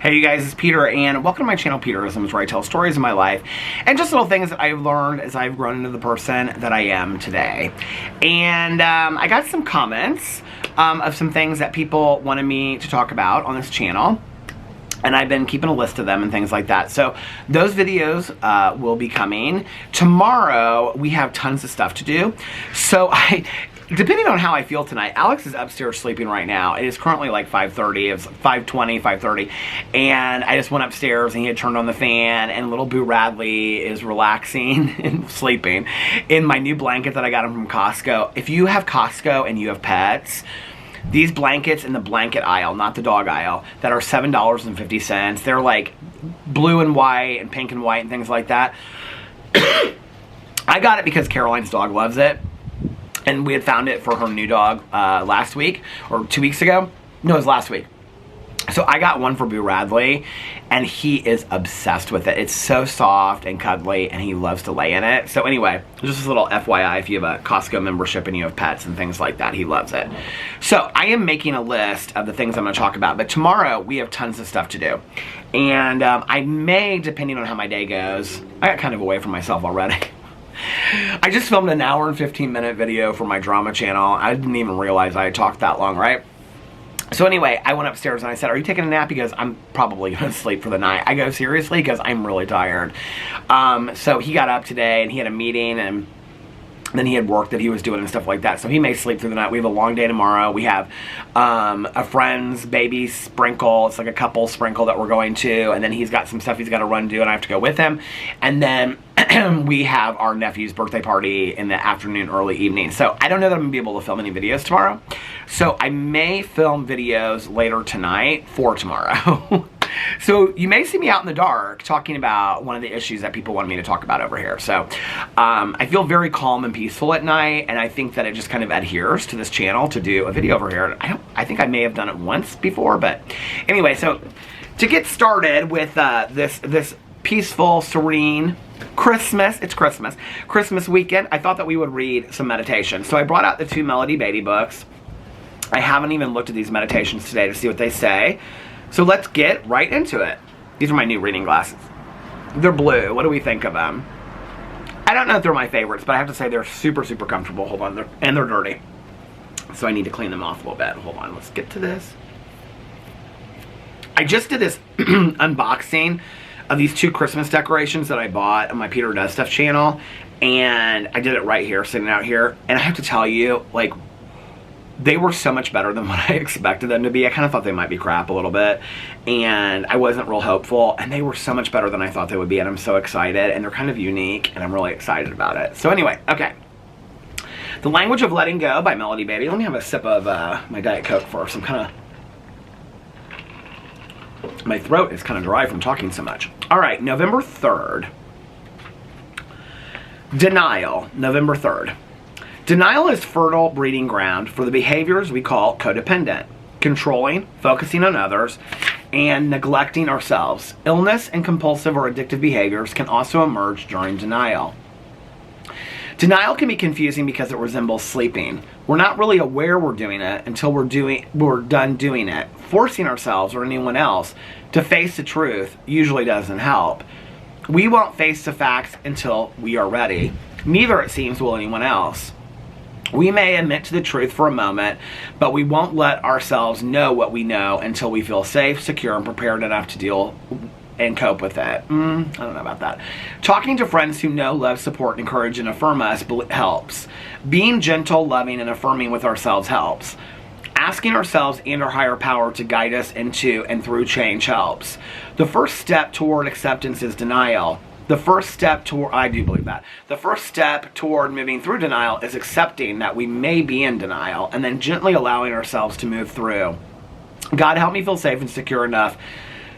Hey you guys, it's Peter and welcome to my channel Peterisms, where I tell stories of my life and just little things that I've learned as I've grown into the person that I am today. And I got some comments of some things that people wanted me to talk about on this channel. And I've been keeping a list of them and things like that. So those videos will be coming. Tomorrow we have tons of stuff to do. So depending on how I feel tonight, Alex is upstairs sleeping right now. It is currently like 5:30. It's 5:20, 5:30. And I just went upstairs and he had turned on the fan and little Boo Radley is relaxing and sleeping in my new blanket that I got him from Costco. If you have Costco and you have pets, these blankets in the blanket aisle, not the dog aisle, that are $7.50. They're like blue and white and pink and white and things like that. I got it because Caroline's dog loves it. And we had found it for her new dog last week, or 2 weeks ago. No, it was last week. So I got one for Boo Radley, and he is obsessed with it. It's so soft and cuddly, and he loves to lay in it. So anyway, just a little FYI, if you have a Costco membership and you have pets and things like that, he loves it. So I am making a list of the things I'm going to talk about, but tomorrow we have tons of stuff to do. And I may, depending on how my day goes, I got kind of away from myself already. I just filmed an hour and 15-minute video for my drama channel. I didn't even realize I had talked that long, right? So anyway, I went upstairs and I said, "Are you taking a nap?" He goes, "I'm probably going to sleep for the night." I go, "Seriously?" Because I'm really tired. So he got up today and he had a meeting and then he had work that he was doing and stuff like that. So he may sleep through the night. We have a long day tomorrow. We have a friend's baby sprinkle. It's like a couple sprinkle that we're going to. And then he's got some stuff he's got to run do and I have to go with him. And then we have our nephew's birthday party in the afternoon, early evening. So I don't know that I'm going to be able to film any videos tomorrow. So I may film videos later tonight for tomorrow. So you may see me out in the dark talking about one of the issues that people wanted me to talk about over here. So I feel very calm and peaceful at night, and I think that it just kind of adheres to this channel to do a video over here. I think I may have done it once before, but anyway, so to get started with this peaceful, serene Christmas weekend, I thought that we would read some meditation. So I brought out the 2 Melody Beatty books. I haven't even looked at these meditations today to see what they say. So let's get right into it. These are my new reading glasses. They're blue. What do we think of them? I don't know if they're my favorites, but I have to say they're super, super comfortable. Hold on. And they're dirty. So I need to clean them off a little bit. Hold on. Let's get to this. I just did this unboxing of these 2 Christmas decorations that I bought on my Peter Does Stuff channel. And I did it right here, sitting out here. And I have to tell you, like, they were so much better than what I expected them to be. I kind of thought they might be crap a little bit, and I wasn't real hopeful, and they were so much better than I thought they would be, and I'm so excited, and they're kind of unique, and I'm really excited about it. So anyway, okay. The Language of Letting Go by Melody Beatty. Let me have a sip of my Diet Coke first. My throat is kind of dry from talking so much. All right, November 3rd. Denial, November 3rd. Denial is fertile breeding ground for the behaviors we call codependent, controlling, focusing on others, and neglecting ourselves. Illness and compulsive or addictive behaviors can also emerge during denial. Denial can be confusing because it resembles sleeping. We're not really aware we're doing it until we're done doing it. Forcing ourselves or anyone else to face the truth usually doesn't help. We won't face the facts until we are ready. Neither, it seems, will anyone else. We may admit to the truth for a moment, but we won't let ourselves know what we know until we feel safe, secure, and prepared enough to deal and cope with it. I don't know about that. Talking to friends who know, love, support, encourage, and affirm us helps. Being gentle, loving, and affirming with ourselves helps. Asking ourselves and our higher power to guide us into and through change helps. The first step toward acceptance is denial. The first step toward, I do believe that. The first step toward moving through denial is accepting that we may be in denial and then gently allowing ourselves to move through. God, help me feel safe and secure enough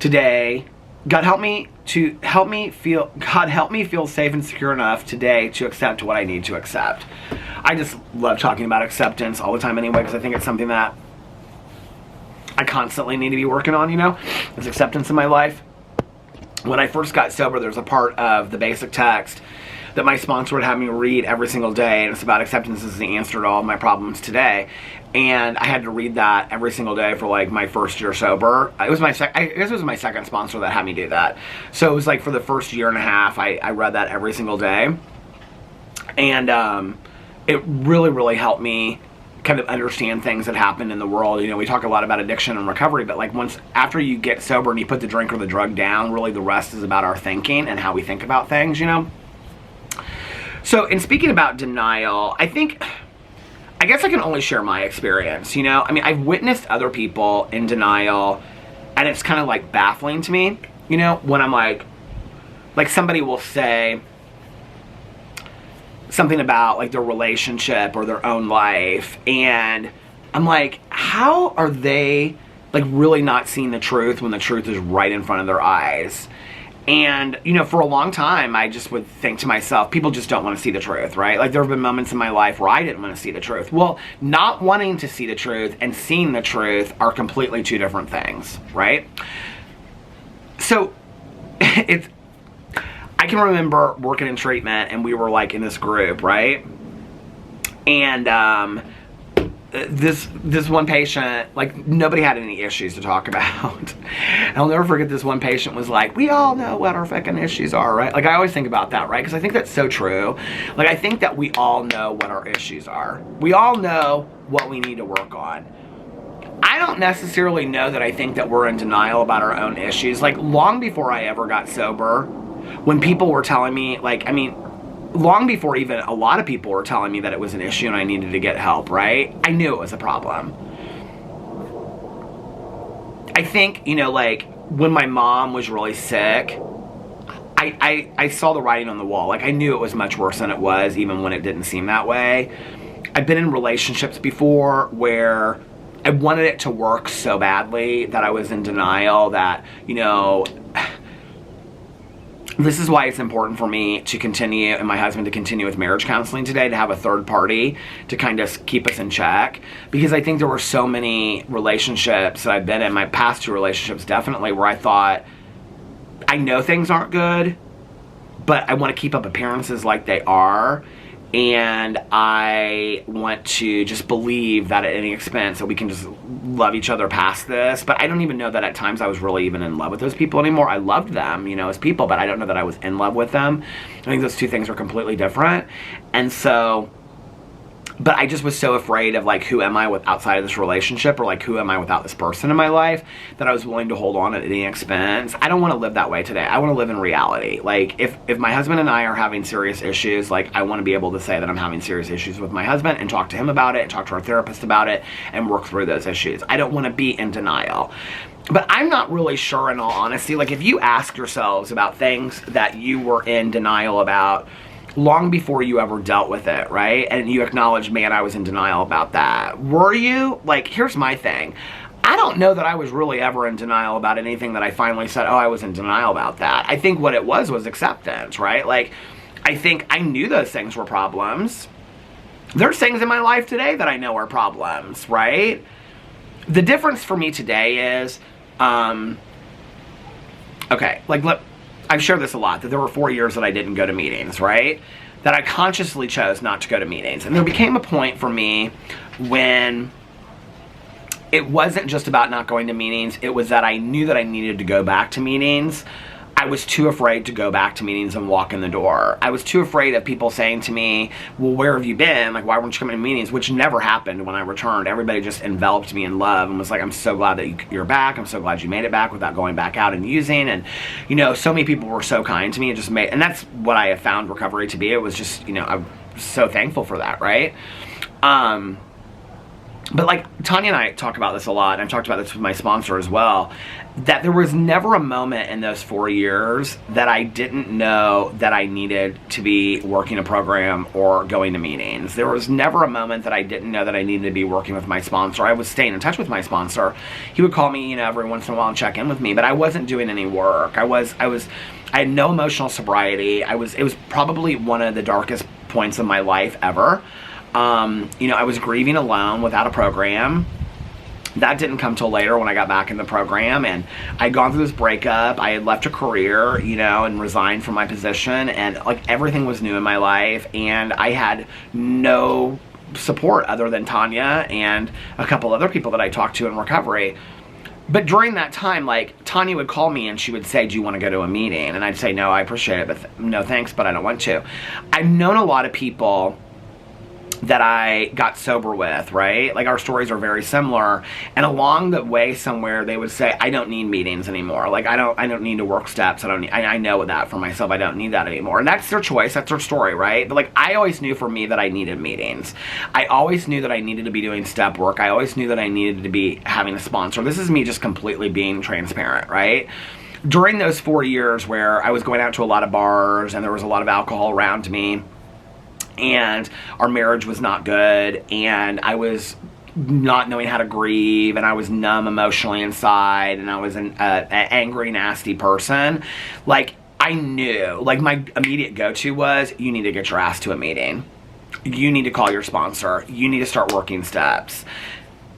today. God, help me feel safe and secure enough today to accept what I need to accept. I just love talking about acceptance all the time anyway, because I think it's something that I constantly need to be working on, is acceptance in my life. When I first got sober, there's a part of the basic text that my sponsor would have me read every single day, and it's about acceptance is the answer to all of my problems today. And I had to read that every single day for like my first year sober. It was I guess it was my second sponsor that had me do that. So it was like for the first year and a half, I read that every single day. And it really, really helped me kind of understand things that happen in the world. You know, we talk a lot about addiction and recovery, but like after you get sober and you put the drink or the drug down, really the rest is about our thinking and how we think about things, you know? So in speaking about denial, I guess I can only share my experience, you know? I mean, I've witnessed other people in denial, and it's kind of like baffling to me, you know, when I'm like somebody will say something about like their relationship or their own life, and I'm like, how are they like really not seeing the truth when the truth is right in front of their eyes? And, you know, for a long time, I just would think to myself, people just don't want to see the truth, right? Like, there have been moments in my life where I didn't want to see the truth. Well, not wanting to see the truth and seeing the truth are completely two different things, right? So, I can remember working in treatment, and we were, like, in this group, right? And, this one patient, like, nobody had any issues to talk about. And I'll never forget, this one patient was like, we all know what our fucking issues are, right? Like, I always think about that, right? Because I think that's so true. Like, I think that we all know what our issues are. We all know what we need to work on. I don't necessarily know that I think that we're in denial about our own issues. Like, long before I ever got sober, when people were telling me, like, I mean, long before even a lot of people were telling me that it was an issue and I needed to get help, right? I knew it was a problem. I think, you know, like, when my mom was really sick, I saw the writing on the wall. Like, I knew it was much worse than it was, even when it didn't seem that way. I've been in relationships before where I wanted it to work so badly that I was in denial that, you know, this is why it's important for me to continue, and my husband to continue with marriage counseling today, to have a third party to kind of keep us in check. Because I think there were so many relationships that I've been in, my past two relationships definitely, where I thought, I know things aren't good, but I want to keep up appearances like they are. And I want to just believe that at any expense that we can just love each other past this. But I don't even know that at times I was really even in love with those people anymore. I loved them, you know, as people, but I don't know that I was in love with them. I think those two things are completely different. And so, but I just was so afraid of, like, who am I outside of this relationship, or like, who am I without this person in my life, that I was willing to hold on at any expense. I don't want to live that way today. I want to live in reality. Like, if my husband and I are having serious issues, like, I want to be able to say that I'm having serious issues with my husband and talk to him about it and talk to our therapist about it and work through those issues. I don't want to be in denial. But I'm not really sure, in all honesty, like, if you ask yourselves about things that you were in denial about long before you ever dealt with it, right? And you acknowledge, man, I was in denial about that. Were you? Like, here's my thing. I don't know that I was really ever in denial about anything that I finally said, oh, I was in denial about that. I think what it was acceptance, right? Like, I think I knew those things were problems. There's things in my life today that I know are problems, right? The difference for me today is, okay, like, look, I've shared this a lot, that there were 4 years that I didn't go to meetings, right? That I consciously chose not to go to meetings. And there became a point for me when it wasn't just about not going to meetings, it was that I knew that I needed to go back to meetings. I was too afraid to go back to meetings and walk in the door. I was too afraid of people saying to me, well, where have you been? Like, why weren't you coming to meetings? Which never happened when I returned. Everybody just enveloped me in love and was like, I'm so glad that you're back. I'm so glad you made it back without going back out and using. And, you know, so many people were so kind to me. It just made, and that's what I have found recovery to be. It was just, you know, I'm so thankful for that, right? But like, Tanya and I talk about this a lot, and I've talked about this with my sponsor as well, that there was never a moment in those 4 years that I didn't know that I needed to be working a program or going to meetings. There was never a moment that I didn't know that I needed to be working with my sponsor. I was staying in touch with my sponsor. He would call me, you know, every once in a while and check in with me, but I wasn't doing any work. I had no emotional sobriety. It was probably one of the darkest points of my life ever. You know, I was grieving alone without a program. That didn't come till later when I got back in the program, and I'd gone through this breakup. I had left a career, you know, and resigned from my position, and like everything was new in my life, and I had no support other than Tanya and a couple other people that I talked to in recovery. But during that time, like, Tanya would call me and she would say, do you want to go to a meeting? And I'd say, no, I appreciate it, but no thanks, but I don't want to. I've known a lot of people that I got sober with, right? Like, our stories are very similar, and along the way somewhere they would say, I don't need meetings anymore. Like, I don't need to work steps. I know that for myself. I don't need that anymore. And that's their choice. That's their story, right? But like, I always knew for me that I needed meetings. I always knew that I needed to be doing step work. I always knew that I needed to be having a sponsor. This is me just completely being transparent, right? During those 4 years where I was going out to a lot of bars and there was a lot of alcohol around me, and our marriage was not good, and I was not knowing how to grieve, and I was numb emotionally inside, and I was an angry, nasty person. Like, I knew, like, my immediate go-to was, you need to get your ass to a meeting. You need to call your sponsor. You need to start working steps.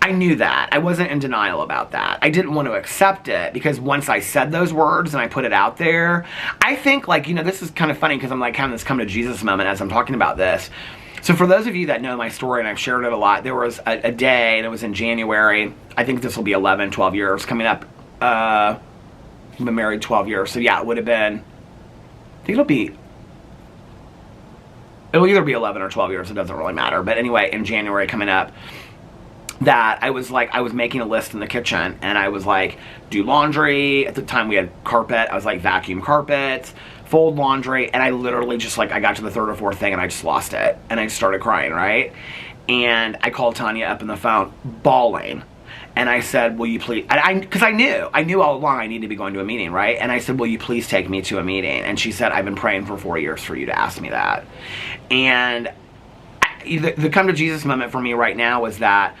I knew that. I wasn't in denial about that. I didn't want to accept it, because once I said those words and I put it out there, I think, like, you know, this is kind of funny because I'm like having this come to Jesus moment as I'm talking about this. So for those of you that know my story, and I've shared it a lot, there was a day, and it was in January. I think this will be 11, 12 years coming up. I've been married 12 years. So yeah, it would have been, I think it'll either be 11 or 12 years. It doesn't really matter. But anyway, in January coming up, that I was making a list in the kitchen, and I was like, do laundry. At the time we had carpet. I was like, vacuum carpets, fold laundry, and I literally just, like, I got to the third or fourth thing and I just lost it, and I just started crying, right? And I called Tanya up on the phone, bawling, and I said, will you please, because I knew all along I needed to be going to a meeting, right? And I said, will you please take me to a meeting? And she said, I've been praying for 4 years for you to ask me that. And the come to Jesus moment for me right now was that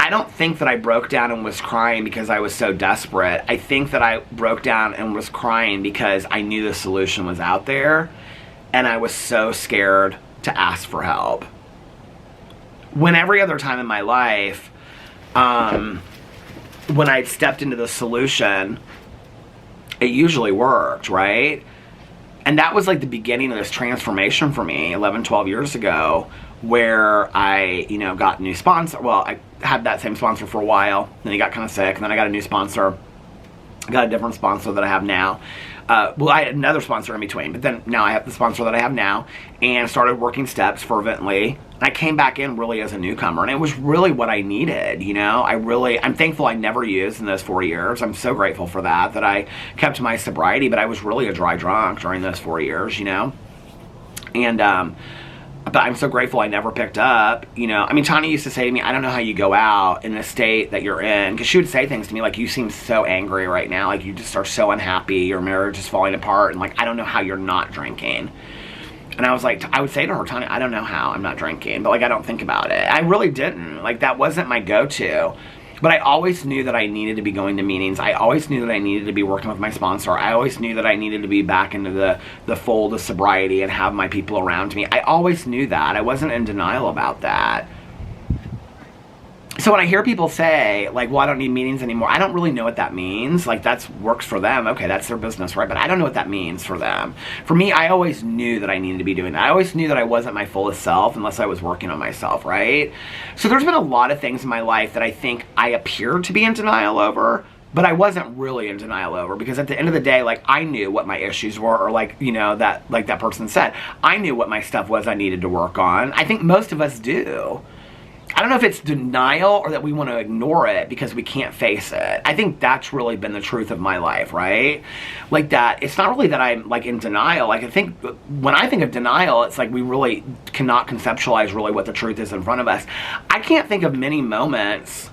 I don't think that I broke down and was crying because I was so desperate. I think that I broke down and was crying because I knew the solution was out there, and I was so scared to ask for help. When every other time in my life, when I stepped into the solution, it usually worked, right? And that was like the beginning of this transformation for me 11, 12 years ago, where I, you know, got a new sponsor. Well, I had that same sponsor for a while, then he got kind of sick, and then I got a new sponsor. I got a different sponsor that I have now. Well, I had another sponsor in between, but then now I have the sponsor that I have now, and started working steps fervently. And I came back in really as a newcomer, and it was really what I needed, you know? I'm thankful I never used in those 4 years. I'm so grateful for that I kept my sobriety, but I was really a dry drunk during those 4 years, you know? And, but I'm so grateful I never picked up, you know. I mean, Tanya used to say to me, I don't know how you go out in the state that you're in, because she would say things to me like, you seem so angry right now, like you just are so unhappy, your marriage is falling apart, and like, I don't know how you're not drinking. And I was like, I would say to her, Tanya, I don't know how I'm not drinking, but like, I don't think about it. I really didn't. Like, that wasn't my go-to. But I always knew that I needed to be going to meetings. I always knew that I needed to be working with my sponsor. I always knew that I needed to be back into the fold of sobriety and have my people around me. I always knew that. I wasn't in denial about that. So when I hear people say, like, well, I don't need meetings anymore, I don't really know what that means. Like, that works for them. Okay, that's their business, right? But I don't know what that means for them. For me, I always knew that I needed to be doing that. I always knew that I wasn't my fullest self unless I was working on myself, right? So there's been a lot of things in my life that I think I appeared to be in denial over, but I wasn't really in denial over, because at the end of the day, like, I knew what my issues were, or like, you know, that, like that person said, I knew what my stuff was I needed to work on. I think most of us do. I don't know if it's denial or that we want to ignore it because we can't face it. I think that's really been the truth of my life, right? Like, that it's not really that I'm like in denial. Like, I think when I think of denial, it's like we really cannot conceptualize really what the truth is in front of us. I can't think of many moments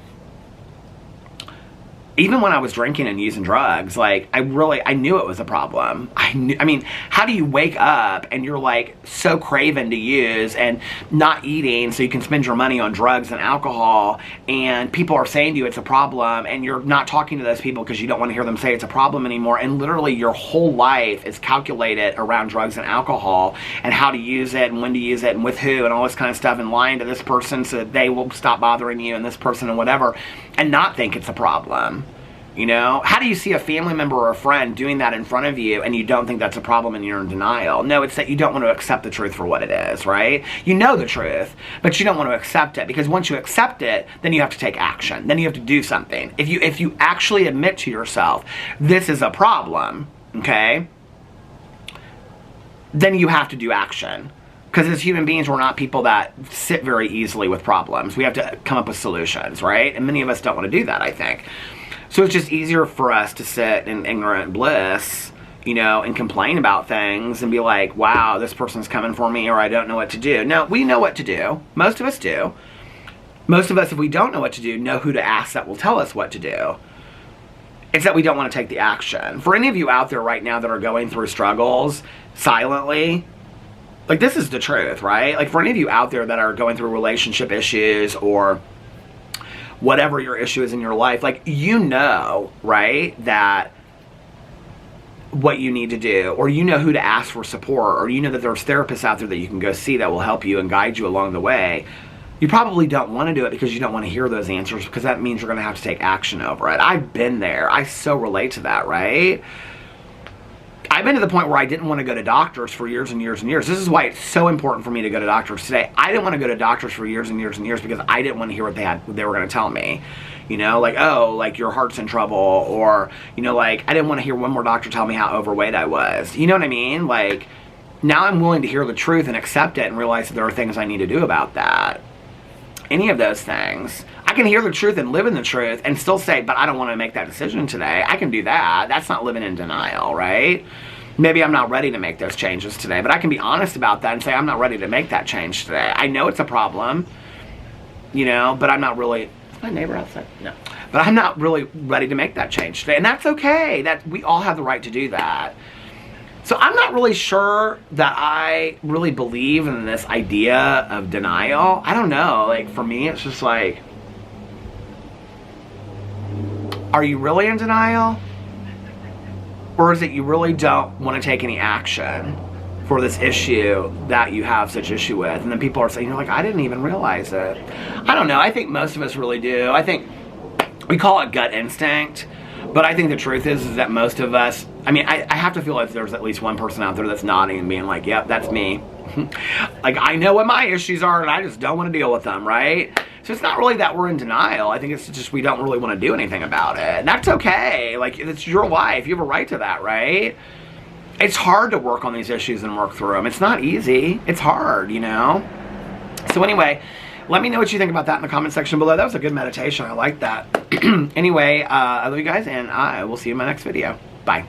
even when I was drinking and using drugs, like, I knew it was a problem. I mean, how do you wake up and you're like so craven to use and not eating so you can spend your money on drugs and alcohol, and people are saying to you it's a problem, and you're not talking to those people because you don't want to hear them say it's a problem anymore, and literally your whole life is calculated around drugs and alcohol and how to use it and when to use it and with who and all this kind of stuff, and lying to this person so that they will stop bothering you and this person and whatever, and not think it's a problem. You know, how do you see a family member or a friend doing that in front of you and you don't think that's a problem and you're in denial? No, it's that you don't want to accept the truth for what it is, right? You know the truth, but you don't want to accept it, because once you accept it, then you have to take action. Then you have to do something. If you actually admit to yourself, this is a problem, okay, then you have to do action. Because as human beings, we're not people that sit very easily with problems. We have to come up with solutions, right? And many of us don't want to do that, I think. So it's just easier for us to sit in ignorant bliss, you know, and complain about things and be like, wow, this person's coming for me, or I don't know what to do. No, we know what to do. Most of us do. Most of us, if we don't know what to do, know who to ask that will tell us what to do. It's that we don't want to take the action. For any of you out there right now that are going through struggles silently, like, this is the truth, right? Like, for any of you out there that are going through relationship issues or whatever your issue is in your life, like, you know, right, that what you need to do, or you know who to ask for support, or you know that there's therapists out there that you can go see that will help you and guide you along the way. You probably don't want to do it because you don't want to hear those answers, because that means you're going to have to take action over it. I've been there. I so relate to that, right? I've been to the point where I didn't want to go to doctors for years and years and years. This is why it's so important for me to go to doctors today. I didn't want to go to doctors for years and years and years because I didn't want to hear what they were going to tell me. You know, like, oh, like, your heart's in trouble, or, you know, like, I didn't want to hear one more doctor tell me how overweight I was. You know what I mean? Like, now I'm willing to hear the truth and accept it and realize that there are things I need to do about that. Any of those things. I can hear the truth and live in the truth and still say, but I don't want to make that decision today. I can do that. That's not living in denial, right? Maybe I'm not ready to make those changes today, but I can be honest about that and say, I'm not ready to make that change today. I know it's a problem, you know, but I'm not really, is my neighbor outside? No. But I'm not really ready to make that change today. And that's okay. That we all have the right to do that. So I'm not really sure that I really believe in this idea of denial. I don't know. Like, for me, it's just like, are you really in denial? Or is it you really don't want to take any action for this issue that you have such issue with? And then people are saying, you're like, I didn't even realize it. I don't know. I think most of us really do. I think we call it gut instinct. But I think the truth is that most of us, I mean, I have to feel like there's at least one person out there that's nodding and being like, yep, that's me. Like, I know what my issues are and I just don't want to deal with them, right? So it's not really that we're in denial. I think it's just we don't really want to do anything about it. And that's okay. Like, it's your life. You have a right to that, right? It's hard to work on these issues and work through them. It's not easy. It's hard, you know? So anyway, let me know what you think about that in the comment section below. That was a good meditation. I like that. Anyway, I love you guys, and I will see you in my next video. Bye.